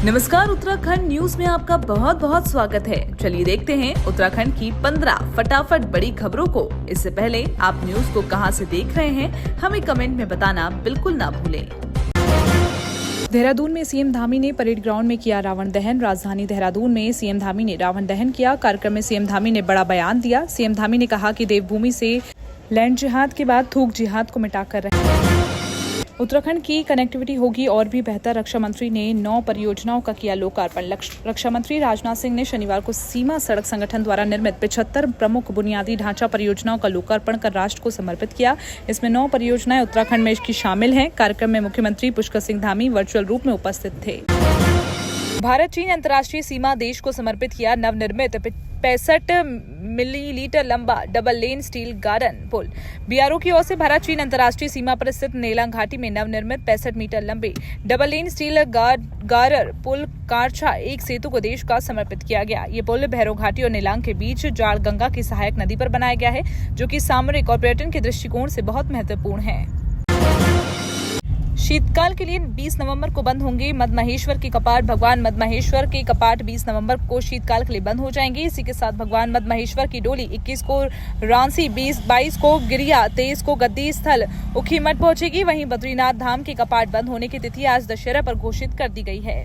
नमस्कार, उत्तराखंड न्यूज में आपका बहुत बहुत स्वागत है। चलिए देखते हैं उत्तराखंड की 15 फटाफट बड़ी खबरों को। इससे पहले आप न्यूज को कहां से देख रहे हैं, हमें कमेंट में बताना बिल्कुल ना भूलें। देहरादून में सीएम धामी ने परेड ग्राउंड में किया रावण दहन। राजधानी देहरादून में सीएम धामी ने रावण दहन किया। कार्यक्रम में सीएम धामी ने बड़ा बयान दिया। सीएम धामी ने कहा कि देवभूमि से लैंड जिहाद के बाद थूक जिहाद को मिटाकर उत्तराखंड की कनेक्टिविटी होगी और भी बेहतर। रक्षा मंत्री ने 9 परियोजनाओं का किया लोकार्पण। रक्षा मंत्री राजनाथ सिंह ने शनिवार को सीमा सड़क संगठन द्वारा निर्मित 75 प्रमुख बुनियादी ढांचा परियोजनाओं का लोकार्पण कर राष्ट्र को समर्पित किया। इसमें 9 परियोजनाएं उत्तराखंड में की शामिल हैं। कार्यक्रम में मुख्यमंत्री पुष्कर सिंह धामी वर्चुअल रूप में उपस्थित थे। भारत चीन अंतर्राष्ट्रीय सीमा देश को समर्पित किया नवनिर्मित 65 मिलीमीटर लंबा डबल लेन स्टील गार्डन पुल। बीआरओ की ओर से भारत चीन अंतर्राष्ट्रीय सीमा पर स्थित नेलांग घाटी में नवनिर्मित 65 मीटर लंबे डबल लेन स्टील गार्डर पुल कारछा एक सेतु को देश का समर्पित किया गया। ये पुल भैरव घाटी और नेलांग के बीच जाड़ गंगा की सहायक नदी पर बनाया गया है, जो कि सामरिक और पर्यटन के दृष्टिकोण से बहुत महत्वपूर्ण है। शीतकाल के लिए 20 नवंबर को बंद होंगे मद्महेश्वर के कपाट। भगवान मद्महेश्वर के कपाट 20 नवंबर को शीतकाल के लिए बंद हो जाएंगे। इसी के साथ भगवान मद्महेश्वर की डोली 21 को रांसी, 22 को गिरिया, 23 को गद्दी स्थल उखीमठ पहुंचेगी। वहीं बद्रीनाथ धाम के कपाट बंद होने की तिथि आज दशहरा पर घोषित कर दी गई है।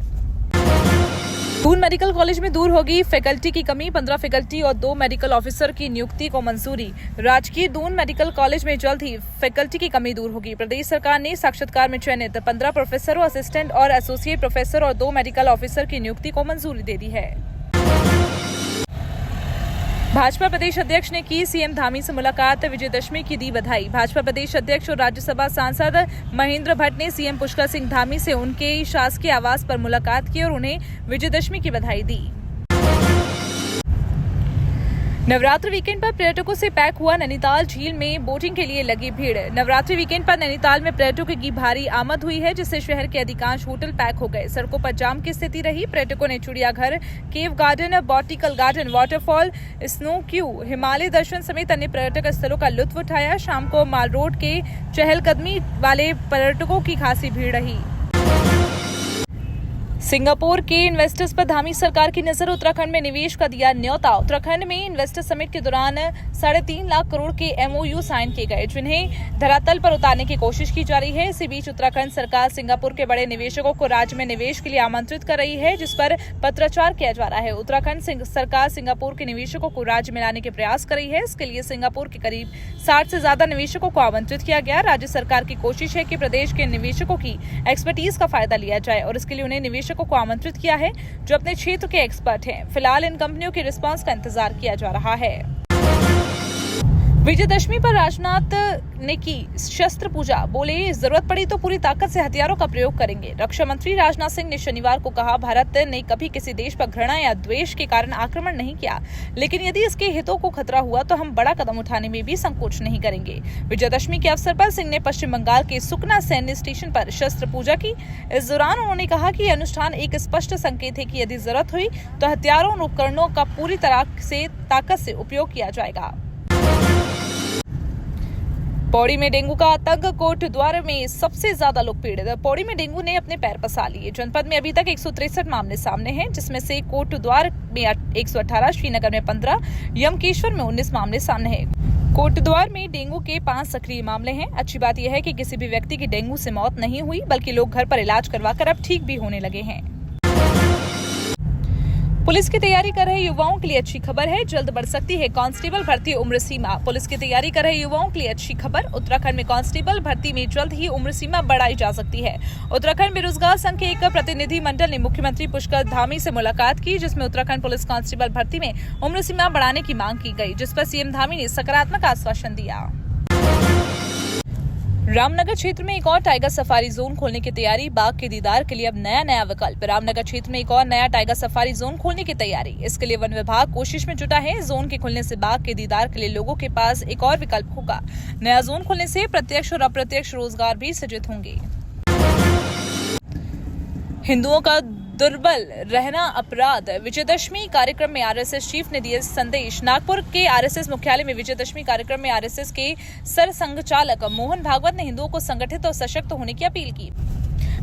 दून मेडिकल कॉलेज में दूर होगी फैकल्टी की कमी। 15 फैकल्टी और 2 मेडिकल ऑफिसर की नियुक्ति को मंजूरी। राजकीय दून मेडिकल कॉलेज में जल्द ही फैकल्टी की कमी दूर होगी। प्रदेश सरकार ने साक्षात्कार में चयनित 15 प्रोफेसरों, असिस्टेंट और एसोसिएट प्रोफेसर और 2 मेडिकल ऑफिसर की नियुक्ति को मंजूरी दे दी है। भाजपा प्रदेश अध्यक्ष ने की सीएम धामी से मुलाकात। विजयदशमी की दी बधाई। भाजपा प्रदेश अध्यक्ष और राज्यसभा सांसद महेंद्र भट्ट ने सीएम पुष्कर सिंह धामी से उनके शासकीय आवास पर मुलाकात की और उन्हें विजयदशमी की बधाई दी। नवरात्रि वीकेंड पर पर्यटकों से पैक हुआ नैनीताल। झील में बोटिंग के लिए लगी भीड़। नवरात्रि वीकेंड पर नैनीताल में पर्यटकों की भारी आमद हुई है, जिससे शहर के अधिकांश होटल पैक हो गए। सड़कों पर जाम की स्थिति रही। पर्यटकों ने चिड़ियाघर, cave garden, botanical garden, waterfall, snow view, Himalaya दर्शन समेत अन्य पर्यटक स्थलों का लुत्फ उठाया। शाम को माल रोड के चहलकदमी वाले पर्यटकों की खासी भीड़ रही। सिंगापुर के इन्वेस्टर्स पर धामी सरकार की नजर। उत्तराखंड में निवेश का दिया न्योता। उत्तराखंड में इन्वेस्टर समिट के दौरान 3.5 लाख करोड़ के एमओयू साइन किए गए, जिन्हें धरातल पर उतारने की कोशिश की जा रही है। इसी बीच उत्तराखंड सरकार सिंगापुर के बड़े निवेशकों को राज्य में निवेश के लिए आमंत्रित कर रही है, जिस पर पत्राचार किया जा रहा है। उत्तराखंड सरकार सिंगापुर के निवेशकों को राज्य में लाने के प्रयास कर रही है। इसके लिए सिंगापुर के करीब 60 से ज्यादा निवेशकों को आमंत्रित किया गया। राज्य सरकार की कोशिश है कि प्रदेश के निवेशकों की एक्सपर्टीज का फायदा लिया जाए और इसके लिए उन्हें निवेशकों को आमंत्रित किया है जो अपने क्षेत्र के एक्सपर्ट हैं। फिलहाल इन कंपनियों के रिस्पांस का इंतजार किया जा रहा है। विजयदशमी पर राजनाथ ने की शस्त्र पूजा। बोले, जरूरत पड़ी तो पूरी ताकत से हथियारों का प्रयोग करेंगे। रक्षा मंत्री राजनाथ सिंह ने शनिवार को कहा, भारत ने कभी किसी देश पर घृणा या द्वेष के कारण आक्रमण नहीं किया, लेकिन यदि इसके हितों को खतरा हुआ तो हम बड़ा कदम उठाने में भी संकोच नहीं करेंगे। विजयदशमी के अवसर पर सिंह ने पश्चिम बंगाल के सुकना सैन्य स्टेशन पर शस्त्र पूजा की। इस दौरान उन्होंने कहा कि यह अनुष्ठान एक स्पष्ट संकेत है कि यदि जरूरत हुई तो हथियारों और उपकरणों का पूरी तरह से ताकत से उपयोग किया जाएगा। पौड़ी में डेंगू का आतंक। कोटद्वार में सबसे ज्यादा लोग पीड़ित। पौड़ी में डेंगू ने अपने पैर पसार लिए। जनपद में अभी तक 163 मामले सामने हैं, जिसमें से कोटद्वार में 118, श्रीनगर में 15, यमकेश्वर में 19 मामले सामने हैं। कोटद्वार में डेंगू के 5 सक्रिय मामले हैं। अच्छी बात यह है कि किसी भी व्यक्ति की डेंगू से मौत नहीं हुई, बल्कि लोग घर पर इलाज करवाकर अब ठीक भी होने लगे हैं। पुलिस की तैयारी कर रहे युवाओं के लिए अच्छी खबर है। जल्द बढ़ सकती है कांस्टेबल भर्ती उम्र सीमा। पुलिस की तैयारी कर रहे युवाओं के लिए अच्छी खबर। उत्तराखंड में कांस्टेबल भर्ती में जल्द ही उम्र सीमा बढ़ाई जा सकती है। उत्तराखंड बेरोजगार संघ के एक प्रतिनिधि मंडल ने मुख्यमंत्री पुष्कर धामी से मुलाकात की, जिसमें उत्तराखंड पुलिस कांस्टेबल भर्ती में उम्र सीमा बढ़ाने की मांग की गई, जिस पर सीएम धामी ने सकारात्मक आश्वासन दिया। रामनगर क्षेत्र में एक और टाइगर सफारी जोन खोलने की तैयारी। बाघ के दीदार के लिए अब नया विकल्प। रामनगर क्षेत्र में एक और नया टाइगर सफारी जोन खोलने की तैयारी। इसके लिए वन विभाग कोशिश में जुटा है। जोन के खुलने से बाघ के दीदार के लिए लोगों के पास एक और विकल्प होगा। नया जोन खोलने से प्रत्यक्ष और अप्रत्यक्ष रोजगार भी सृजित होंगे। हिंदुओं का दुर्बल रहना अपराध। विजयदशमी कार्यक्रम में आरएसएस चीफ ने दिए संदेश। नागपुर के आरएसएस मुख्यालय में विजयदशमी कार्यक्रम में आरएसएस के सरसंघचालक मोहन भागवत ने हिंदुओं को संगठित और सशक्त होने की अपील की।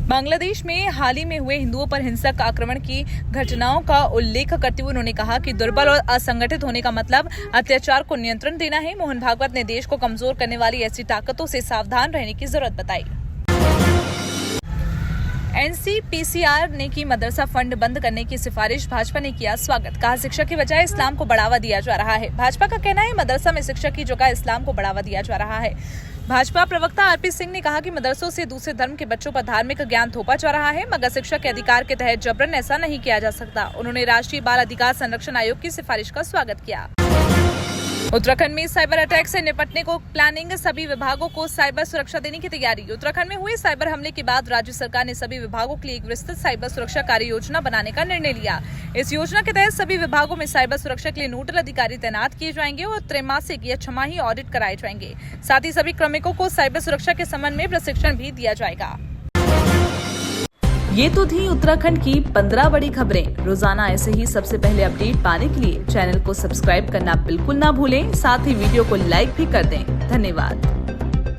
बांग्लादेश में हाल ही में हुए हिंदुओं पर हिंसक आक्रमण की घटनाओं का उल्लेख करते हुए उन्होंने कहा कि दुर्बल और असंगठित होने का मतलब अत्याचार को नियंत्रण देना है। मोहन भागवत ने देश को कमजोर करने वाली ऐसी ताकतों से सावधान रहने की जरूरत बताई। NCPCR ने की मदरसा फंड बंद करने की सिफारिश, भाजपा ने किया स्वागत। कहा शिक्षा की बजाय इस्लाम को बढ़ावा दिया जा रहा है। भाजपा का कहना है मदरसा में शिक्षा की जगह इस्लाम को बढ़ावा दिया जा रहा है। भाजपा प्रवक्ता RP सिंह ने कहा कि मदरसों से दूसरे धर्म के बच्चों पर धार्मिक ज्ञान थोपा जा रहा है, मगर शिक्षा के अधिकार के तहत जबरन ऐसा नहीं किया जा सकता। उन्होंने राष्ट्रीय बाल अधिकार संरक्षण आयोग की सिफारिश का स्वागत किया। उत्तराखंड में साइबर अटैक से निपटने को प्लानिंग, सभी विभागों को साइबर सुरक्षा देने की तैयारी। उत्तराखंड में हुए साइबर हमले के बाद राज्य सरकार ने सभी विभागों के लिए एक विस्तृत साइबर सुरक्षा कार्य योजना बनाने का निर्णय लिया। इस योजना के तहत सभी विभागों में साइबर सुरक्षा के लिए नोडल अधिकारी तैनात किए जाएंगे और त्रैमासिक या छमाही ऑडिट कराए जाएंगे। साथ ही सभी कार्मिकों को साइबर सुरक्षा के संबंध में प्रशिक्षण भी दिया जाएगा। ये तो थी उत्तराखंड की 15 बड़ी खबरें। रोजाना ऐसे ही सबसे पहले अपडेट पाने के लिए चैनल को सब्सक्राइब करना बिल्कुल ना भूलें। साथ ही वीडियो को लाइक भी कर दें। धन्यवाद।